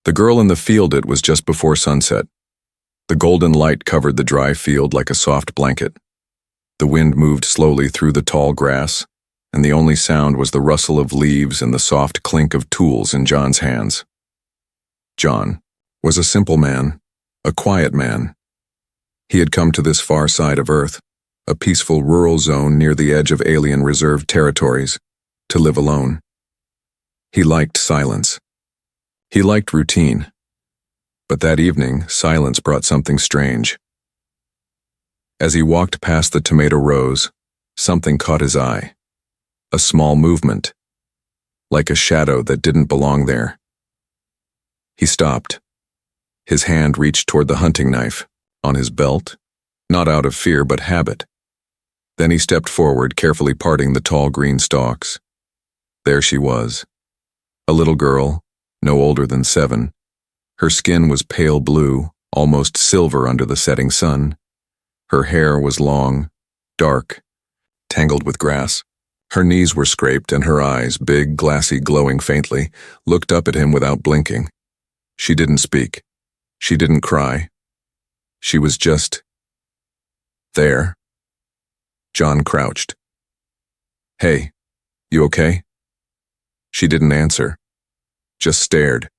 The girl in the field. It was just before sunset. The golden light covered the dry field like a soft blanket. The wind moved slowly through the tall grass, and the only sound was the rustle of leaves and the soft clink of tools in John's hands. John was a simple man, a quiet man. He had come to this far side of Earth, a peaceful rural zone near the edge of alien reserved territories, to live alone. He liked silence. He liked routine. But that evening, silence brought something strange. As he walked past the tomato rows, something caught his eye. A small movement, like a shadow that didn't belong there. He stopped. His hand reached toward the hunting knife, on his belt, not out of fear but habit. Then he stepped forward, carefully parting the tall green stalks. There she was, a little girl, no older than 7. Her skin was pale blue, almost silver under the setting sun. Her hair was long, dark, tangled with grass. Her knees were scraped and her eyes, big, glassy, glowing faintly, looked up at him without blinking. She didn't speak. She didn't cry. She was just there. John crouched. "Hey, you okay?" She didn't answer, just stared.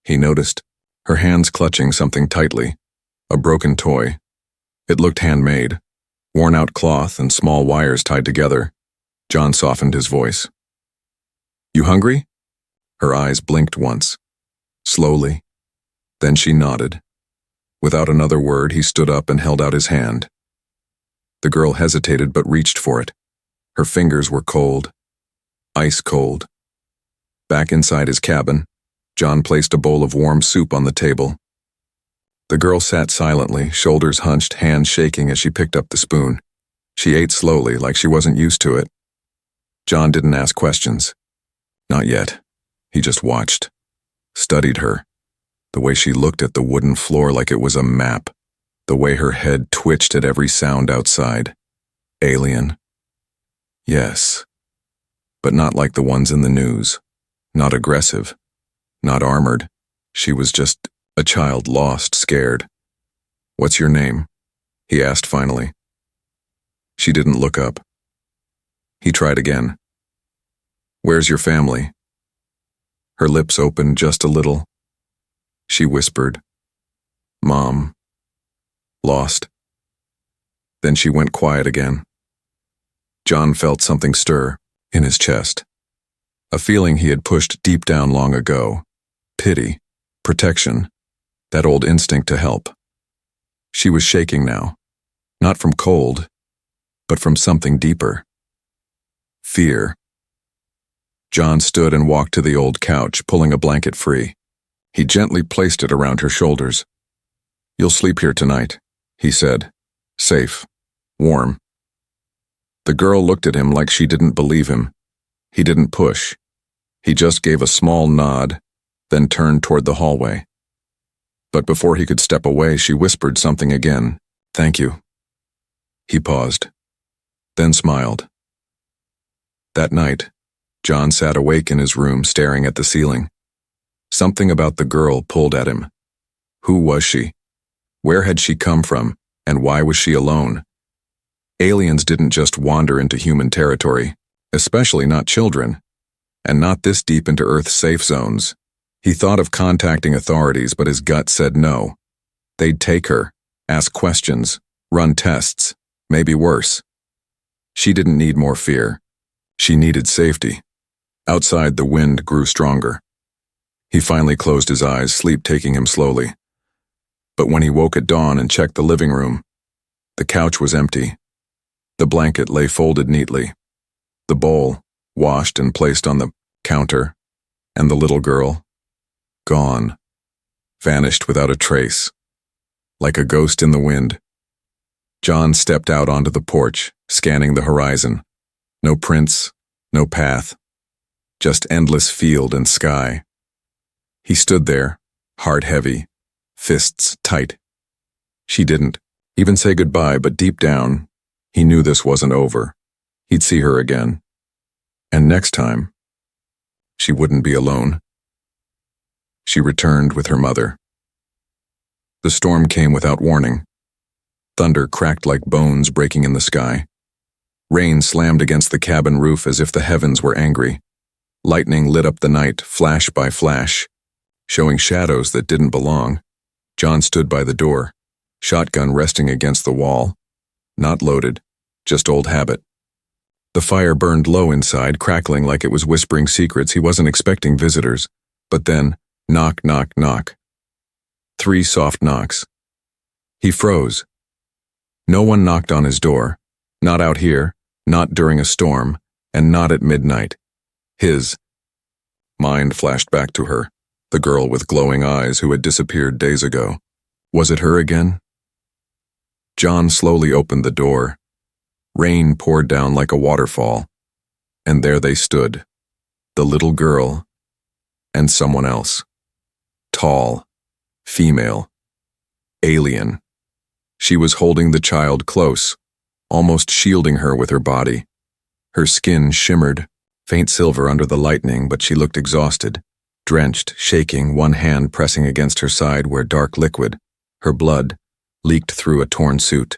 He noticed her hands clutching something tightly, a broken toy. It looked handmade, worn-out cloth and small wires tied together. John softened his voice. "You hungry?" Her eyes blinked once, slowly. Then she nodded. Without another word, he stood up and held out his hand. The girl hesitated but reached for it. Her fingers were cold, ice cold. Back inside his cabin, John placed a bowl of warm soup on the table. The girl sat silently, shoulders hunched, hands shaking as she picked up the spoon. She ate slowly, like she wasn't used to it. John didn't ask questions. Not yet. He just watched, studied her. The way she looked at the wooden floor like it was a map. The way her head twitched at every sound outside. Alien. Yes. But not like the ones in the news. Not aggressive. Not armored. She was just a child, lost, scared. "What's your name?" he asked finally. She didn't look up. He tried again. "Where's your family?" Her lips opened just a little. She whispered, "Mom. Lost." Then she went quiet again. John felt something stir in his chest. A feeling he had pushed deep down long ago. Pity, protection, that old instinct to help. She was shaking now, not from cold, but from something deeper. Fear. John stood and walked to the old couch, pulling a blanket free. He gently placed it around her shoulders. "You'll sleep here tonight," he said. "Safe. Warm." The girl looked at him like she didn't believe him. He didn't push. He just gave a small nod, then turned toward the hallway. But before he could step away, she whispered something again. "Thank you." He paused, then smiled. That night, John sat awake in his room staring at the ceiling. Something about the girl pulled at him. Who was she? Where had she come from, and why was she alone? Aliens didn't just wander into human territory, especially not children, and not this deep into Earth's safe zones. He thought of contacting authorities, but his gut said no. They'd take her, ask questions, run tests, maybe worse. She didn't need more fear. She needed safety. Outside, the wind grew stronger. He finally closed his eyes, sleep taking him slowly. But when he woke at dawn and checked the living room, the couch was empty. The blanket lay folded neatly. The bowl, washed and placed on the counter, and the little girl, gone, vanished without a trace, like a ghost in the wind. John stepped out onto the porch, scanning the horizon. No prints, no path, just endless field and sky. He stood there, heart heavy, fists tight. She didn't even say goodbye, but deep down, he knew this wasn't over. He'd see her again. And next time, she wouldn't be alone. She returned with her mother. The storm came without warning. Thunder cracked like bones breaking in the sky. Rain slammed against the cabin roof as if the heavens were angry. Lightning lit up the night, flash by flash, showing shadows that didn't belong. John stood by the door, shotgun resting against the wall. Not loaded, just old habit. The fire burned low inside, crackling like it was whispering secrets. He wasn't expecting visitors. But then, knock, knock, knock. 3 soft knocks. He froze. No one knocked on his door. Not out here, not during a storm, and not at midnight. His mind flashed back to her, the girl with glowing eyes who had disappeared days ago. Was it her again? John slowly opened the door. Rain poured down like a waterfall, and there they stood, the little girl and someone else. Tall, female, alien. She was holding the child close, almost shielding her with her body. Her skin shimmered, faint silver under the lightning, but she looked exhausted, drenched, shaking, one hand pressing against her side where dark liquid, her blood, leaked through a torn suit.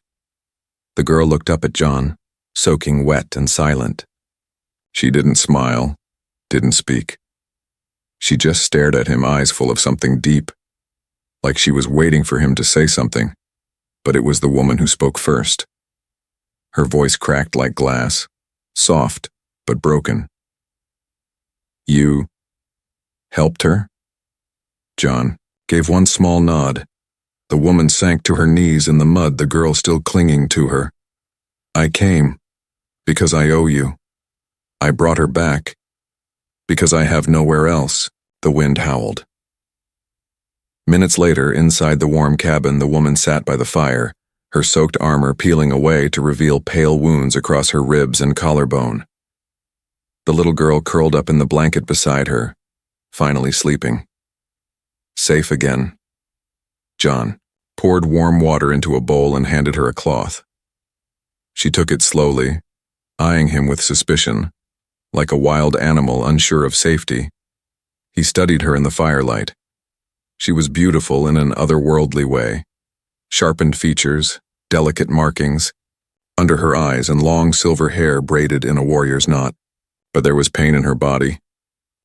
The girl looked up at John, soaking wet and silent. She didn't smile, didn't speak. She just stared at him, eyes full of something deep, like she was waiting for him to say something, but it was the woman who spoke first. Her voice cracked like glass, soft but broken. You helped her? John gave one small nod. The woman sank to her knees in the mud, the girl still clinging to her. I came because I owe you. I brought her back because I have nowhere else, the wind howled. Minutes later, inside the warm cabin, the woman sat by the fire, her soaked armor peeling away to reveal pale wounds across her ribs and collarbone. The little girl curled up in the blanket beside her, finally sleeping. Safe again. John poured warm water into a bowl and handed her a cloth. She took it slowly, eyeing him with suspicion, like a wild animal unsure of safety. He studied her in the firelight. She was beautiful in an otherworldly way. Sharpened features, delicate markings, under her eyes and long silver hair braided in a warrior's knot. But there was pain in her body,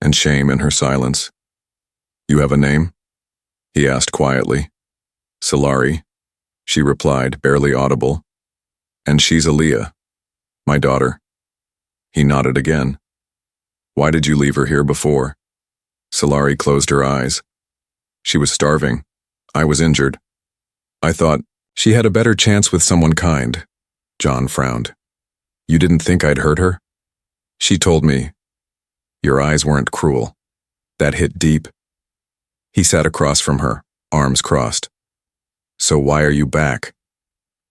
and shame in her silence. You have a name? He asked quietly. Solari, she replied, barely audible. And she's Aaliyah, my daughter. He nodded again. Why did you leave her here before? Solari closed her eyes. She was starving. I was injured. I thought she had a better chance with someone kind. John frowned. You didn't think I'd hurt her? She told me. Your eyes weren't cruel. That hit deep. He sat across from her, arms crossed. So why are you back?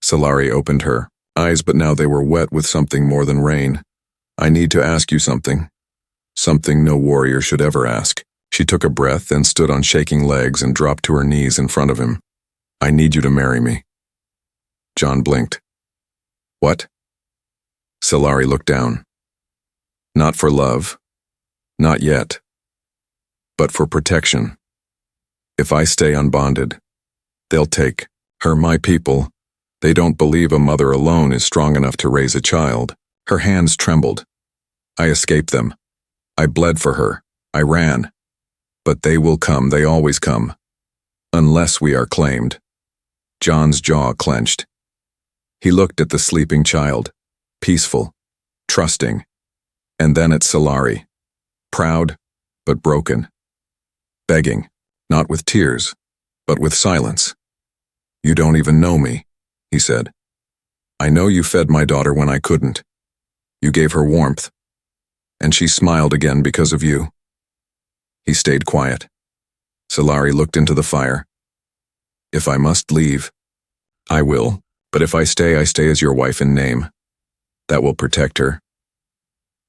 Solari opened her eyes, but now they were wet with something more than rain. I need to ask you something. Something no warrior should ever ask. She took a breath, then stood on shaking legs and dropped to her knees in front of him. I need you to marry me. John blinked. What? Solari looked down. Not for love. Not yet. But for protection. If I stay unbonded, they'll take her, my people. They don't believe a mother alone is strong enough to raise a child. Her hands trembled. I escaped them. I bled for her. I ran. But they will come, they always come. Unless we are claimed. John's jaw clenched. He looked at the sleeping child, peaceful, trusting, and then at Solari, proud but broken, begging, not with tears, but with silence. You don't even know me, he said. I know you fed my daughter when I couldn't. You gave her warmth, and she smiled again because of you. He stayed quiet. Solari looked into the fire. If I must leave, I will, but if I stay as your wife in name. That will protect her.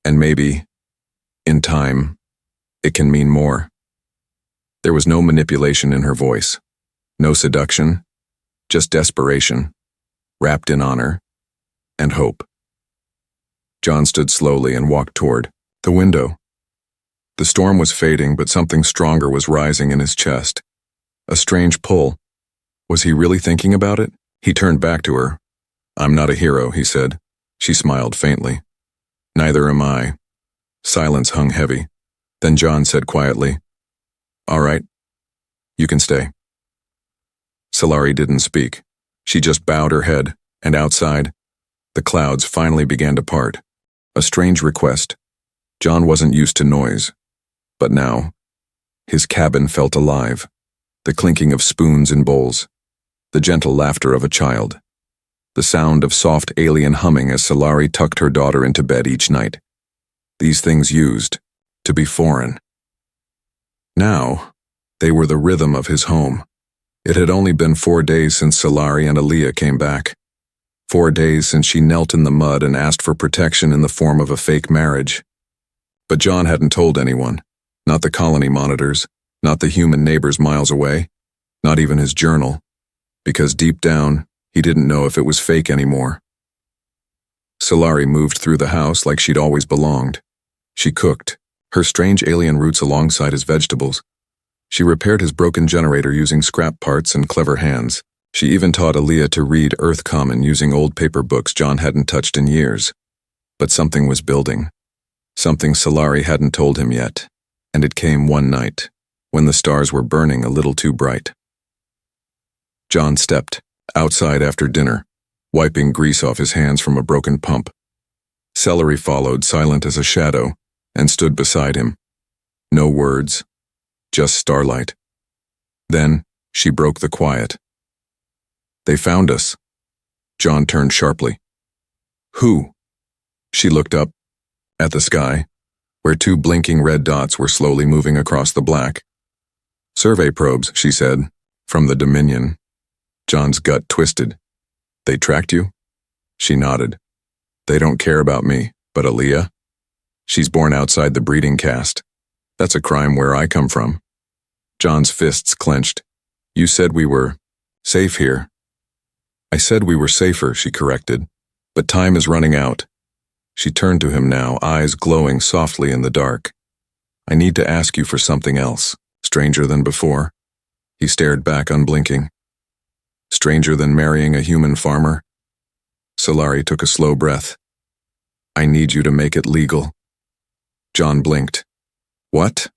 And maybe, in time, it can mean more. There was no manipulation in her voice, no seduction, just desperation, wrapped in honor and hope. John stood slowly and walked toward the window. The storm was fading, but something stronger was rising in his chest. A strange pull. Was he really thinking about it? He turned back to her. "I'm not a hero," he said. She smiled faintly. "Neither am I." Silence hung heavy. Then John said quietly, "All right, you can stay." Solari didn't speak. She just bowed her head, and outside, the clouds finally began to part. A strange request. John wasn't used to noise. But now, his cabin felt alive. The clinking of spoons in bowls. The gentle laughter of a child. The sound of soft alien humming as Solari tucked her daughter into bed each night. These things used to be foreign. Now, they were the rhythm of his home. It had only been 4 days since Solari and Aaliyah came back. 4 days since she knelt in the mud and asked for protection in the form of a fake marriage. But John hadn't told anyone, not the colony monitors, not the human neighbors miles away, not even his journal, because deep down, he didn't know if it was fake anymore. Solari moved through the house like she'd always belonged. She cooked, her strange alien roots alongside his vegetables. She repaired his broken generator using scrap parts and clever hands. She even taught Aaliyah to read Earth Common using old paper books John hadn't touched in years. But something was building. Something Solari hadn't told him yet. And it came one night, when the stars were burning a little too bright. John stepped outside after dinner, wiping grease off his hands from a broken pump. Celery followed, silent as a shadow, and stood beside him. No words, just starlight. Then she broke the quiet. "They found us." John turned sharply. "Who?" She looked up, at the sky, where 2 blinking red dots were slowly moving across the black. "Survey probes," she said, "from the Dominion." John's gut twisted. "They tracked you?" She nodded. "They don't care about me, but Aaliyah? She's born outside the breeding caste. That's a crime where I come from." John's fists clenched. "You said we were safe here." "I said we were safer," she corrected. "But time is running out." She turned to him now, eyes glowing softly in the dark. "I need to ask you for something else, stranger than before." He stared back, unblinking. "Stranger than marrying a human farmer?" Solari took a slow breath. "I need you to make it legal." John blinked. "What?"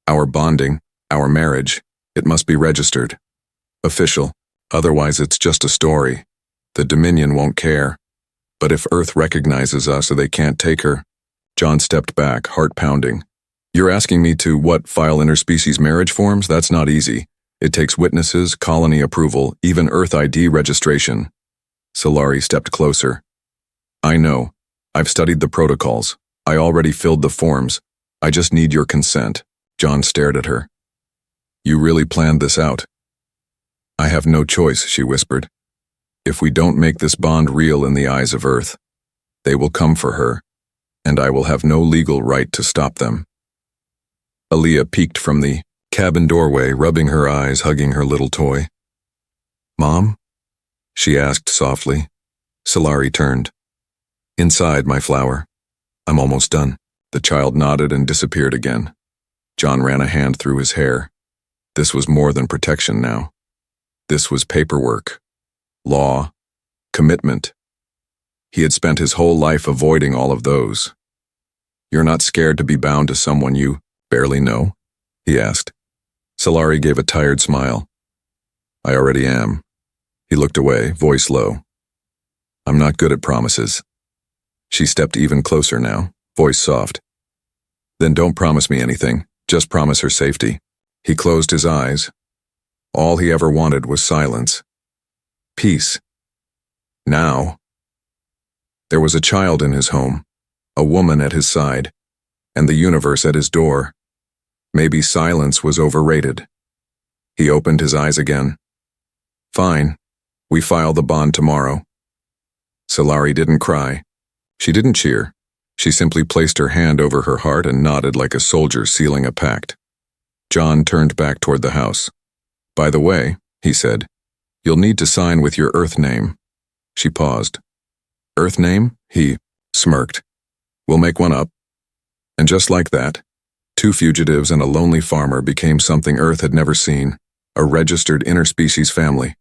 "Our bonding, our marriage, it must be registered. Official, otherwise it's just a story. The Dominion won't care. But if Earth recognizes us, they can't take her." John stepped back, heart pounding. "You're asking me to, file interspecies marriage forms? That's not easy. It takes witnesses, colony approval, even Earth ID registration." Solari stepped closer. "I know. I've studied the protocols. I already filled the forms. I just need your consent." John stared at her. "You really planned this out?" "I have no choice," she whispered. "If we don't make this bond real in the eyes of Earth, they will come for her, and I will have no legal right to stop them." Aaliyah peeked from the cabin doorway, rubbing her eyes, hugging her little toy. "Mom?" she asked softly. Solari turned. "Inside, my flower. I'm almost done." The child nodded and disappeared again. John ran a hand through his hair. This was more than protection now. This was paperwork. Law, commitment. He had spent his whole life avoiding all of those. "You're not scared to be bound to someone you barely know?" he asked. Solari gave a tired smile. "I already am." He looked away, voice low. "I'm not good at promises." She stepped even closer now, voice soft. "Then don't promise me anything, just promise her safety." He closed his eyes. All he ever wanted was silence. Peace. Now, there was a child in his home, a woman at his side, and the universe at his door. Maybe silence was overrated. He opened his eyes again. "Fine. We file the bond tomorrow." Solari didn't cry. She didn't cheer. She simply placed her hand over her heart and nodded like a soldier sealing a pact. John turned back toward the house. "By the way," he said, "you'll need to sign with your Earth name." She paused. "Earth name?" He smirked. "We'll make one up." And just like that, Two fugitives and a lonely farmer became something Earth had never seen, a registered interspecies family.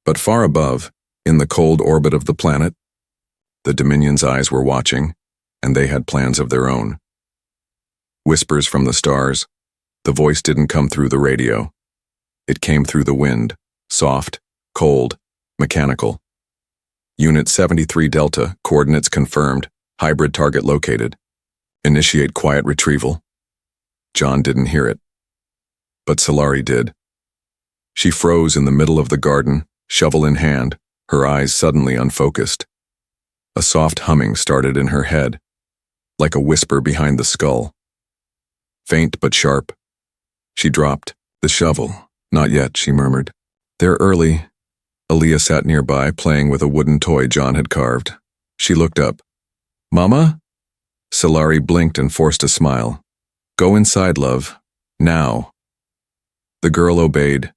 But far above, in the cold orbit of the planet, the Dominion's eyes were watching, and they had plans of their own. Whispers from the stars. The voice didn't come through the radio. It came through the wind, soft, cold, mechanical. Unit 73 Delta, coordinates confirmed, hybrid target located. Initiate quiet retrieval. John didn't hear it. But Solari did. She froze in the middle of the garden, shovel in hand, her eyes suddenly unfocused. A soft humming started in her head, like a whisper behind the skull. Faint but sharp. She dropped the shovel. Not yet, she murmured. They're early. Aaliyah sat nearby, playing with a wooden toy John had carved. She looked up. Mama? Solari blinked and forced a smile. Go inside, love. Now. The girl obeyed.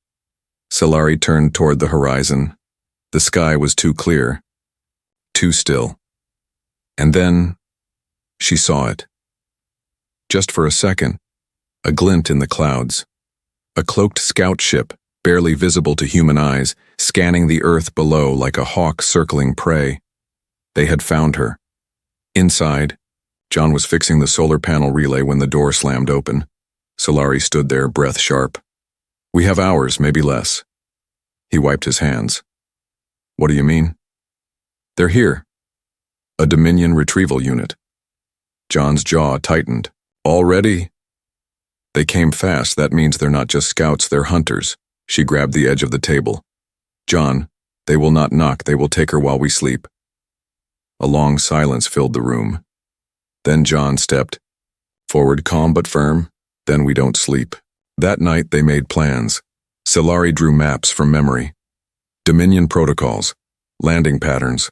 Solari turned toward the horizon. The sky was too clear. Too still. And then, she saw it. Just for a second, a glint in the clouds. A cloaked scout ship, barely visible to human eyes, scanning the earth below like a hawk circling prey. They had found her. Inside, John was fixing the solar panel relay when the door slammed open. Solari stood there, breath sharp. We have hours, maybe less. He wiped his hands. What do you mean? They're here. A Dominion retrieval unit. John's jaw tightened. Already? They came fast. That means they're not just scouts, they're hunters. She grabbed the edge of the table. John, they will not knock, they will take her while we sleep. A long silence filled the room. Then John stepped forward, calm but firm. Then we don't sleep. That night they made plans. Solari drew maps from memory. Dominion protocols, landing patterns,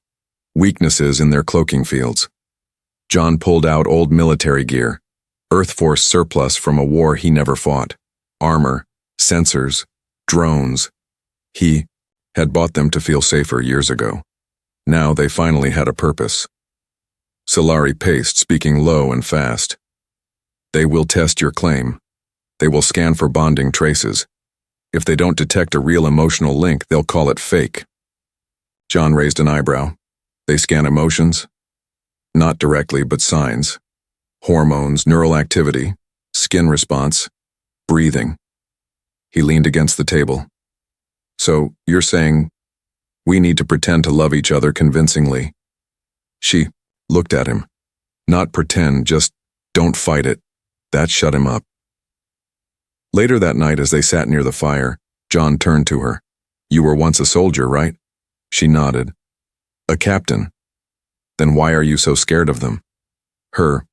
weaknesses in their cloaking fields. John pulled out old military gear, Earth Force surplus from a war he never fought, armor, sensors, drones. He had bought them to feel safer years ago. Now they finally had a purpose. Solari paced, speaking low and fast. They will test your claim. They will scan for bonding traces. If they don't detect a real emotional link, they'll call it fake. John raised an eyebrow. They scan emotions? Not directly, but signs. Hormones, neural activity, skin response, breathing. He leaned against the table. So, you're saying, we need to pretend to love each other convincingly. She looked at him. Not pretend, just don't fight it. That shut him up. Later that night, as they sat near the fire, John turned to her. You were once a soldier, right? She nodded. A captain. Then why are you so scared of them? Her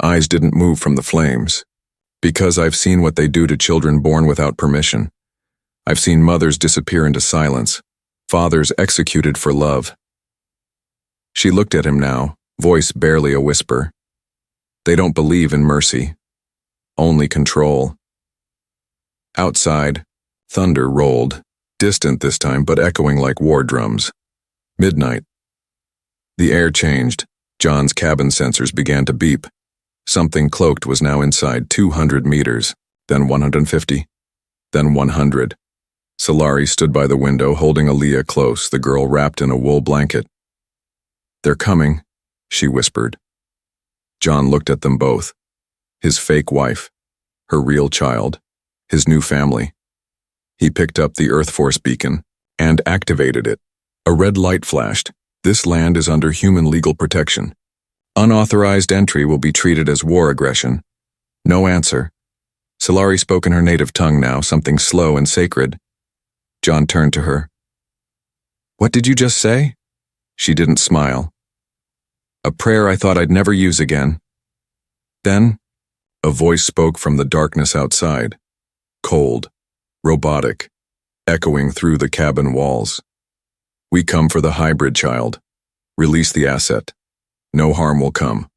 eyes didn't move from the flames. Because I've seen what they do to children born without permission. I've seen mothers disappear into silence, fathers executed for love. She looked at him now, voice barely a whisper. They don't believe in mercy. Only control. Outside, thunder rolled, distant this time but echoing like war drums. Midnight. The air changed. John's cabin sensors began to beep. Something cloaked was now inside 200 meters, then 150, then 100. Solari stood by the window, holding Aaliyah close, the girl wrapped in a wool blanket. They're coming, she whispered. John looked at them both. His fake wife, her real child, his new family. He picked up the Earth Force beacon and activated it. A red light flashed. This land is under human legal protection. Unauthorized entry will be treated as war aggression. No answer. Solari spoke in her native tongue now, something slow and sacred. John turned to her. What did you just say? She didn't smile. A prayer I thought I'd never use again. Then, a voice spoke from the darkness outside. Cold, robotic, echoing through the cabin walls. We come for the hybrid child. Release the asset. No harm will come.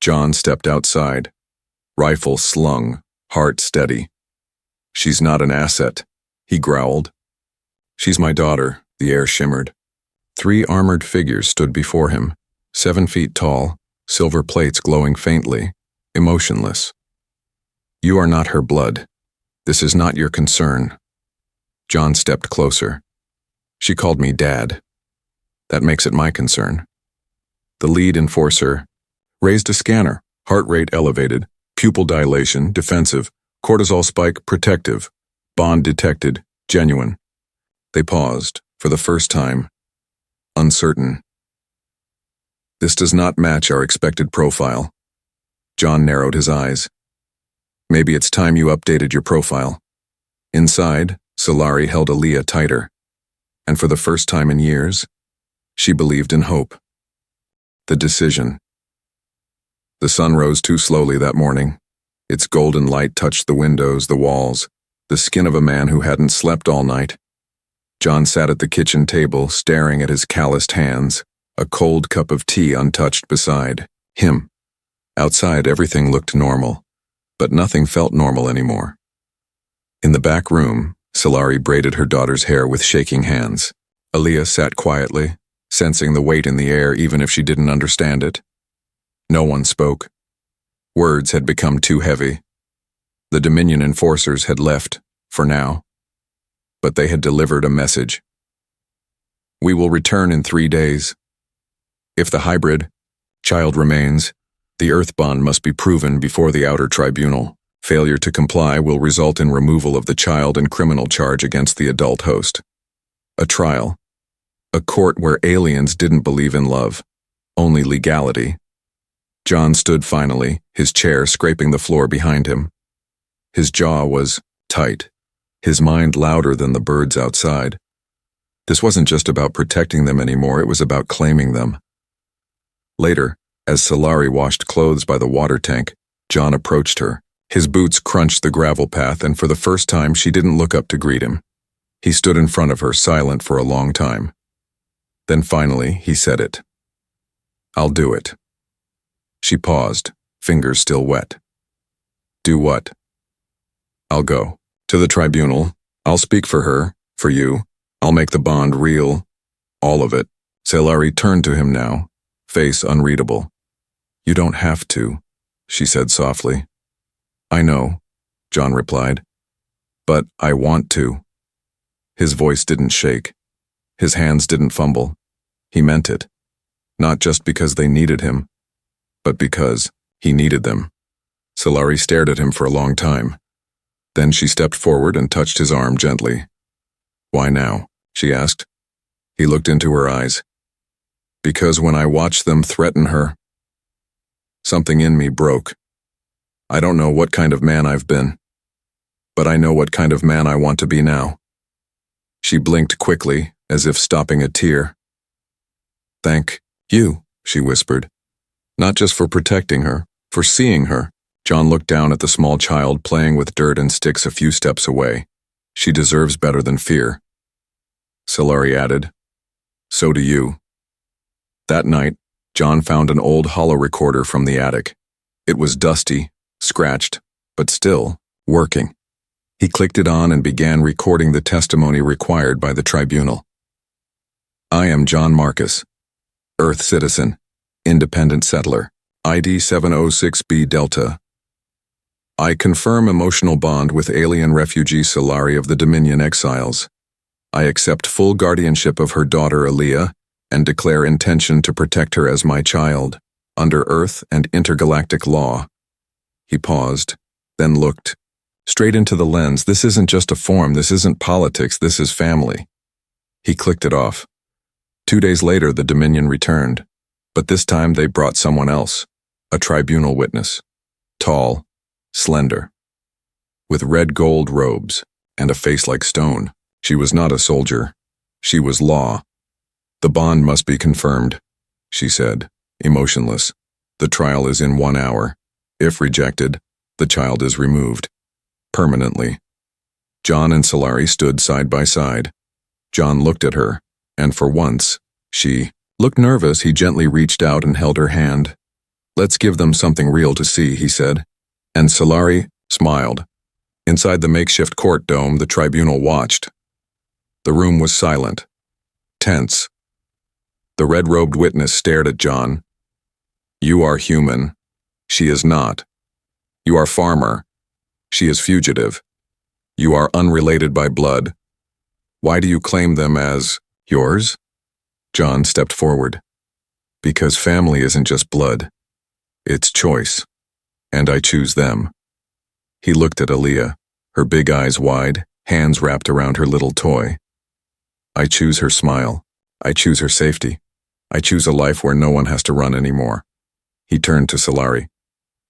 John stepped outside. Rifle slung, heart steady. She's not an asset, he growled. She's my daughter, the air shimmered. 3 armored figures stood before him, 7 feet tall, silver plates glowing faintly, emotionless. You are not her blood. This is not your concern. John stepped closer. She called me Dad. That makes it my concern. The lead enforcer raised a scanner, heart rate elevated, pupil dilation, defensive, cortisol spike, protective, bond detected, genuine. They paused, for the first time, uncertain. This does not match our expected profile. John narrowed his eyes. Maybe it's time you updated your profile. Inside, Solari held Aaliyah tighter, and for the first time in years, she believed in hope. The decision. The sun rose too slowly that morning. Its golden light touched the windows, the walls, the skin of a man who hadn't slept all night. John sat at the kitchen table, staring at his calloused hands, a cold cup of tea untouched beside him. Outside, everything looked normal, but nothing felt normal anymore. In the back room, Solari braided her daughter's hair with shaking hands. Aaliyah sat quietly, sensing the weight in the air even if she didn't understand it. No one spoke. Words had become too heavy. The Dominion enforcers had left, for now. But they had delivered a message. We will return in 3 days. If the hybrid child remains, the Earth bond must be proven before the outer tribunal. Failure to comply will result in removal of the child and criminal charge against the adult host. A trial. A court where aliens didn't believe in love, only legality. John stood finally, his chair scraping the floor behind him. His jaw was tight, his mind louder than the birds outside. This wasn't just about protecting them anymore, it was about claiming them. Later, as Solari washed clothes by the water tank, John approached her. His boots crunched the gravel path, and for the first time she didn't look up to greet him. He stood in front of her, silent for a long time. Then finally, he said it. I'll do it. She paused, fingers still wet. Do what? I'll go. To the tribunal. I'll speak for her, for you. I'll make the bond real. All of it. Solari turned to him now, face unreadable. You don't have to, she said softly. I know, John replied. But I want to. His voice didn't shake. His hands didn't fumble. He meant it. Not just because they needed him, but because he needed them. Solari stared at him for a long time. Then she stepped forward and touched his arm gently. Why now? She asked. He looked into her eyes. Because when I watched them threaten her, something in me broke. I don't know what kind of man I've been, but I know what kind of man I want to be now. She blinked quickly, as if stopping a tear. Thank you, she whispered. Not just for protecting her, for seeing her. John looked down at the small child playing with dirt and sticks a few steps away. She deserves better than fear. Solari added, so do you. That night, John found an old holo recorder from the attic. It was dusty, scratched, but still working. He clicked it on and began recording the testimony required by the tribunal. I am John Marcus, Earth citizen, independent settler, ID 706B Delta. I confirm emotional bond with alien refugee Solari of the Dominion exiles. I accept full guardianship of her daughter Aaliyah and declare intention to protect her as my child, under Earth and intergalactic law. He paused, then looked straight into the lens. This isn't just a form, this isn't politics, this is family. He clicked it off. 2 days later, the Dominion returned, but this time they brought someone else, a tribunal witness. Tall, slender, with red gold robes and a face like stone. She was not a soldier. She was law. The bond must be confirmed, she said, emotionless. The trial is in 1 hour. If rejected, the child is removed. Permanently. John and Solari stood side by side. John looked at her, and for once, she looked nervous. He gently reached out and held her hand. Let's give them something real to see, he said. And Solari smiled. Inside the makeshift court dome, the tribunal watched. The room was silent, tense. The red-robed witness stared at John. You are human. She is not. You are farmer. She is fugitive. You are unrelated by blood. Why do you claim them as yours? John stepped forward. Because family isn't just blood. It's choice. And I choose them. He looked at Aaliyah, her big eyes wide, hands wrapped around her little toy. I choose her smile. I choose her safety. I choose a life where no one has to run anymore. He turned to Solari.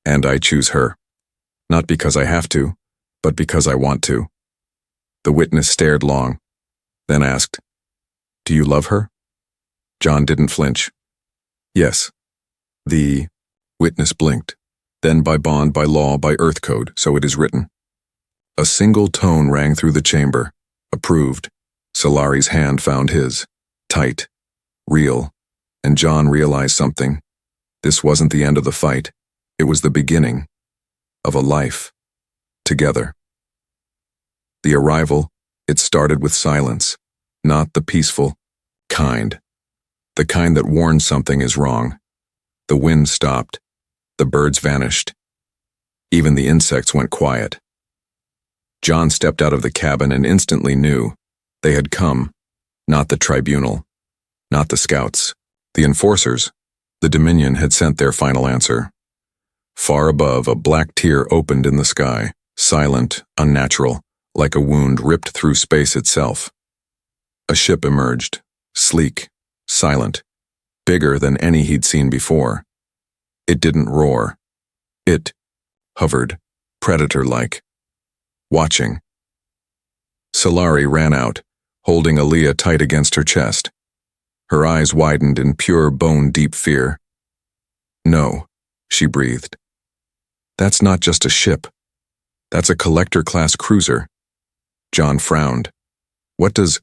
And I choose her. Not because I have to, but because I want to. The witness stared long, then asked, Do you love her? John didn't flinch. Yes. The witness blinked. Then by bond, by law, by earth code, so it is written. A single tone rang through the chamber. Approved. Solari's hand found his. Tight. Real. And John realized something. This wasn't the end of the fight. It was the beginning of a life. Together. The arrival, it started with silence. Not the peaceful kind. The kind that warns something is wrong. The wind stopped. The birds vanished. Even the insects went quiet. John stepped out of the cabin and instantly knew they had come. Not the tribunal. Not the scouts. The enforcers. The Dominion had sent their final answer. Far above, a black tear opened in the sky, silent, unnatural, like a wound ripped through space itself. A ship emerged, sleek, silent, bigger than any he'd seen before. It didn't roar. It hovered, predator-like, watching. Solari ran out, holding Aaliyah tight against her chest. Her eyes widened in pure bone-deep fear. No, she breathed. That's not just a ship. That's a collector-class cruiser. John frowned. What does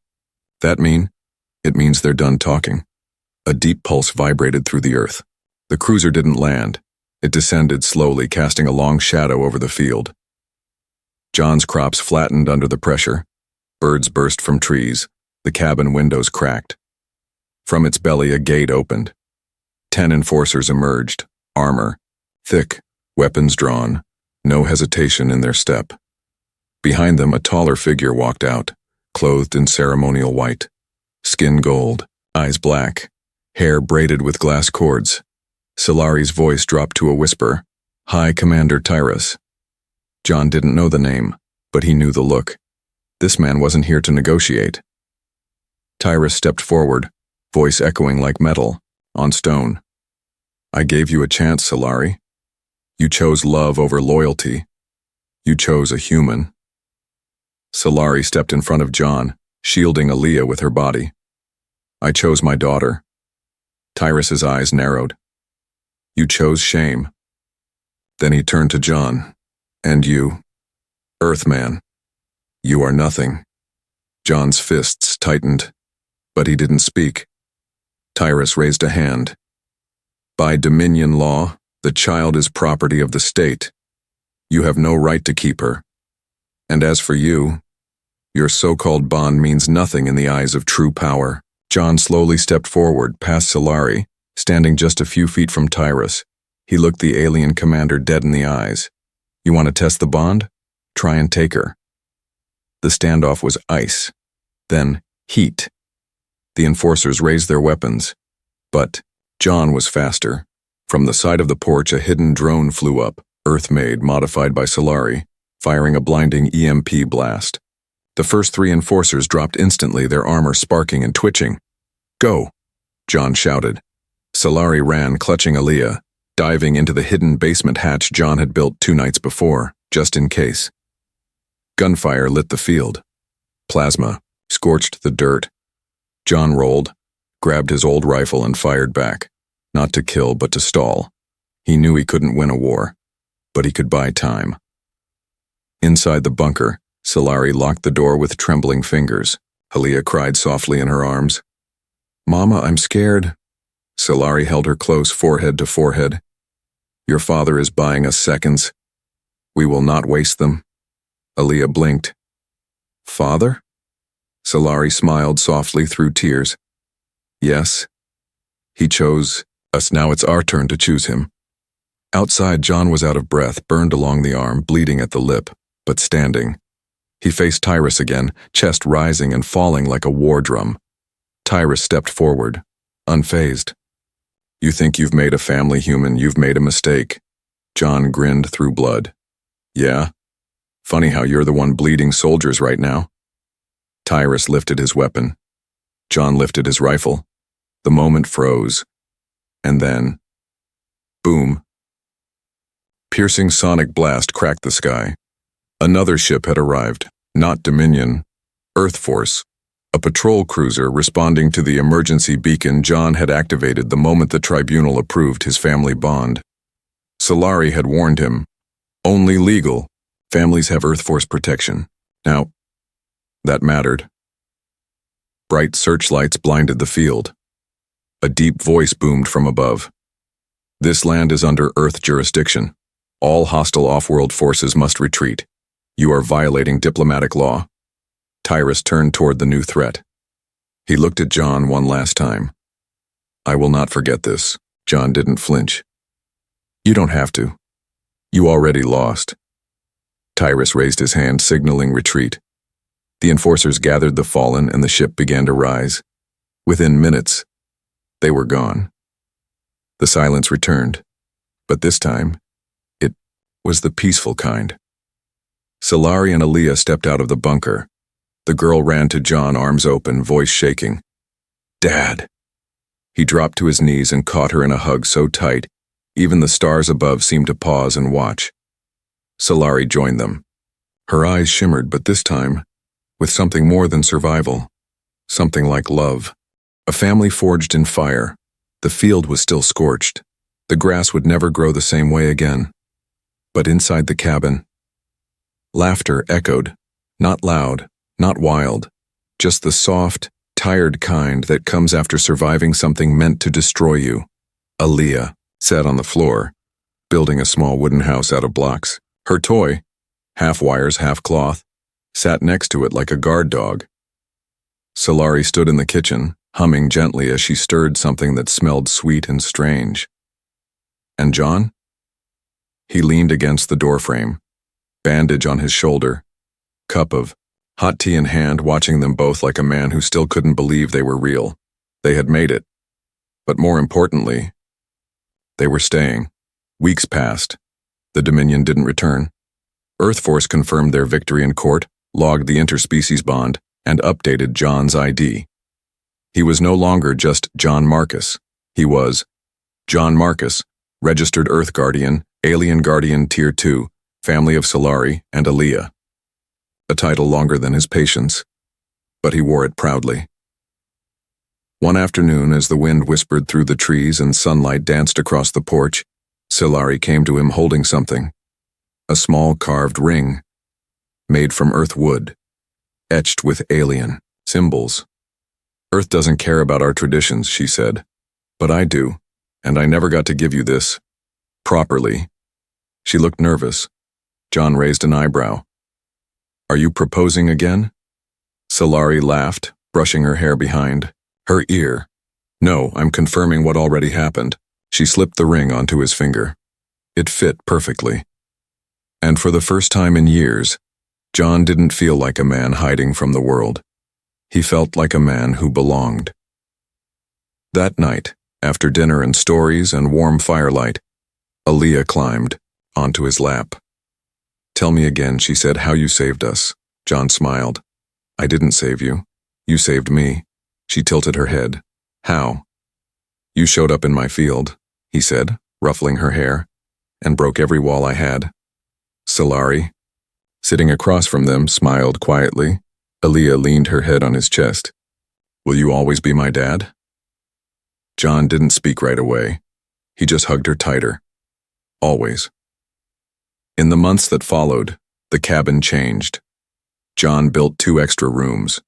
that mean? It means they're done talking. A deep pulse vibrated through the earth. The cruiser didn't land. It descended slowly, casting a long shadow over the field. John's crops flattened under the pressure. Birds burst from trees. The cabin windows cracked. From its belly, a gate opened. 10 enforcers emerged, armor, thick, weapons drawn, no hesitation in their step. Behind them, a taller figure walked out, clothed in ceremonial white, skin gold, eyes black, hair braided with glass cords. Solari's voice dropped to a whisper, High Commander Tyrus. John didn't know the name, but he knew the look. This man wasn't here to negotiate. Tyrus stepped forward, voice echoing like metal, on stone. I gave you a chance, Solari. You chose love over loyalty. You chose a human. Solari stepped in front of John, shielding Aaliyah with her body. I chose my daughter. Tyrus's eyes narrowed. You chose shame. Then he turned to John. And you, Earthman. You are nothing. John's fists tightened, but he didn't speak. Tyrus raised a hand. By Dominion law, the child is property of the state. You have no right to keep her. And as for you, your so-called bond means nothing in the eyes of true power. John slowly stepped forward, past Solari, standing just a few feet from Tyrus. He looked the alien commander dead in the eyes. You want to test the bond? Try and take her. The standoff was ice. Then heat. The enforcers raised their weapons. But John was faster. From the side of the porch, a hidden drone flew up, Earth-made, modified by Solari, firing a blinding EMP blast. The first 3 enforcers dropped instantly, their armor sparking and twitching. Go! John shouted. Solari ran, clutching Aaliyah, diving into the hidden basement hatch John had built 2 nights before, just in case. Gunfire lit the field. Plasma scorched the dirt. John rolled, grabbed his old rifle and fired back. Not to kill, but to stall. He knew he couldn't win a war, but he could buy time. Inside the bunker, Solari locked the door with trembling fingers. Aaliyah cried softly in her arms. Mama, I'm scared. Solari held her close, forehead to forehead. Your father is buying us seconds. We will not waste them. Aaliyah blinked. Father? Solari smiled softly through tears. Yes. He chose us. Now it's our turn to choose him. Outside, John was out of breath, burned along the arm, bleeding at the lip. but standing. He faced Tyrus again, chest rising and falling like a war drum. Tyrus stepped forward, unfazed. You think you've made a family human, you've made a mistake. John grinned through blood. Yeah? Funny how you're the one bleeding soldiers right now. Tyrus lifted his weapon. John lifted his rifle. The moment froze. And then, boom. Piercing sonic blast cracked the sky. Another ship had arrived, not Dominion, Earth Force, a patrol cruiser responding to the emergency beacon John had activated the moment the tribunal approved his family bond. Solari had warned him, only legal. Families have Earth Force protection. Now, that mattered. Bright searchlights blinded the field. A deep voice boomed from above. This land is under Earth jurisdiction. All hostile off-world forces must retreat. You are violating diplomatic law. Tyrus turned toward the new threat. He looked at John one last time. I will not forget this. John didn't flinch. You don't have to. You already lost. Tyrus raised his hand, signaling retreat. The enforcers gathered the fallen and the ship began to rise. Within minutes, they were gone. The silence returned, but this time, it was the peaceful kind. Solari and Aaliyah stepped out of the bunker. The girl ran to John, arms open, voice shaking. Dad! He dropped to his knees and caught her in a hug so tight, even the stars above seemed to pause and watch. Solari joined them. Her eyes shimmered, but this time, with something more than survival, something like love. A family forged in fire. The field was still scorched. The grass would never grow the same way again. But inside the cabin, laughter echoed, not loud, not wild, just the soft, tired kind that comes after surviving something meant to destroy you. Aaliyah sat on the floor, building a small wooden house out of blocks. Her toy, half wires, half cloth, sat next to it like a guard dog. Solari stood in the kitchen, humming gently as she stirred something that smelled sweet and strange. And John? He leaned against the doorframe, bandage on his shoulder, cup of hot tea in hand, watching them both like a man who still couldn't believe they were real. They had made it. But more importantly, they were staying. Weeks passed. The Dominion didn't return. Earth Force confirmed their victory in court, logged the interspecies bond, and updated John's ID. He was no longer just John Marcus. He was John Marcus, registered Earth Guardian, Alien Guardian Tier 2, family of Solari and Aaliyah. A title longer than his patience, but he wore it proudly. One afternoon, as the wind whispered through the trees and sunlight danced across the porch, Solari came to him holding something. A small carved ring, made from earth wood, etched with alien symbols. Earth doesn't care about our traditions, she said. But I do, and I never got to give you this. Properly. She looked nervous. John raised an eyebrow. Are you proposing again? Solari laughed, brushing her hair behind her ear. No, I'm confirming what already happened. She slipped the ring onto his finger. It fit perfectly. And for the first time in years, John didn't feel like a man hiding from the world. He felt like a man who belonged. That night, after dinner and stories and warm firelight, Aaliyah climbed onto his lap. Tell me again, she said, how you saved us. John smiled. I didn't save you. You saved me. She tilted her head. How? You showed up in my field, he said, ruffling her hair, and broke every wall I had. Solari, sitting across from them, smiled quietly. Aaliyah leaned her head on his chest. Will you always be my dad? John didn't speak right away. He just hugged her tighter. Always. In the months that followed, the cabin changed. John built 2 extra rooms.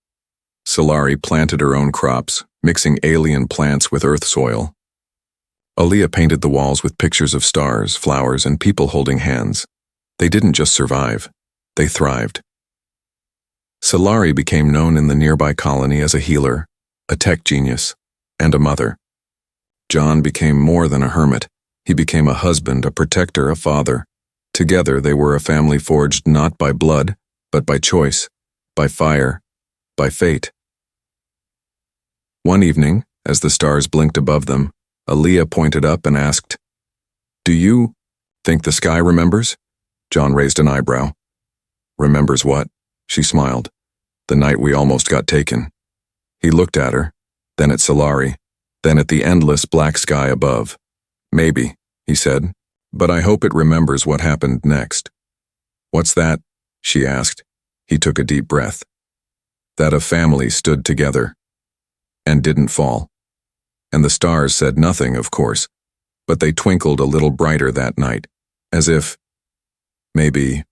Solari planted her own crops, mixing alien plants with earth soil. Aaliyah painted the walls with pictures of stars, flowers, and people holding hands. They didn't just survive, they thrived. Solari became known in the nearby colony as a healer, a tech genius, and a mother. John became more than a hermit. He became a husband, a protector, a father. Together they were a family forged not by blood, but by choice, by fire, by fate. One evening, as the stars blinked above them, Aaliyah pointed up and asked, "Do you think the sky remembers?" John raised an eyebrow. "Remembers what?" She smiled. "The night we almost got taken." He looked at her, then at Solari, then at the endless black sky above. "Maybe," he said, "but I hope it remembers what happened next." "What's that?" she asked. He took a deep breath. "That a family stood together and didn't fall. And the stars said nothing, of course, but they twinkled a little brighter that night, as if, maybe,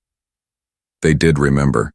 they did remember."